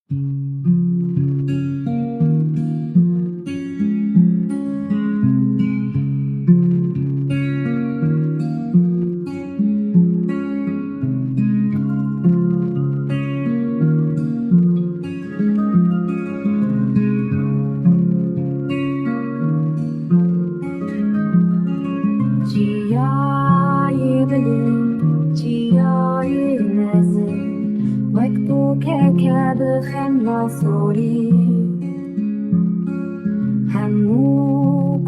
Çiyayê bilind, çiyayê mezin, wek bûkeke bi xemla sorî. Hemû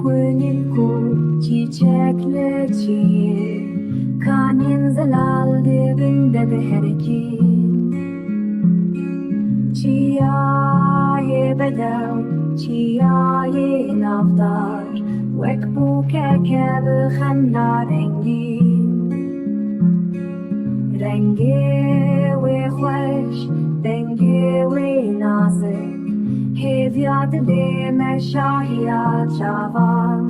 kulîlk û çîçekle çiyê, kaniyên zelal dibin de diherikîn. Çiyayê bedew, çiyayê navdar, wek bûkeke bi xemla rengîn. Rengê wê xweş, dengê wê nazik, Hêviya dilê me şahiya çavan.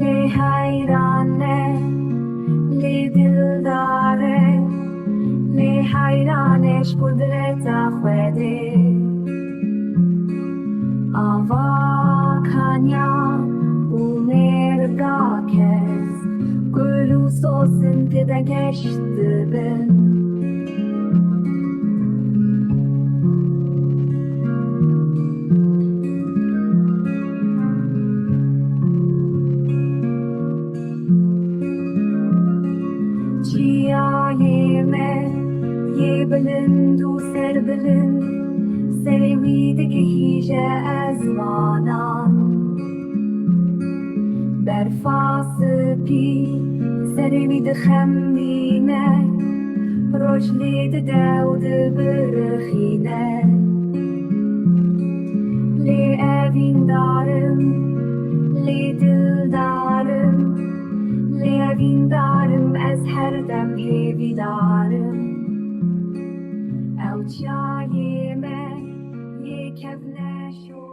Lê heyran e, lê dildar e, lê heyran e qudreta xwedê. Ava kaniya û mêrga kesk, gul û sosin tide geş dibin. Çiyayê me yê bilind û serbilind, serê wî digihîje ezmanan. Berfa spî serê wî dixemîne, roj lê didew dibirixîne. Lê evîndarim, lê dildarim, lê evîndarim, ez her dem hêvidarim. Ew çiyayê me yê kevne şo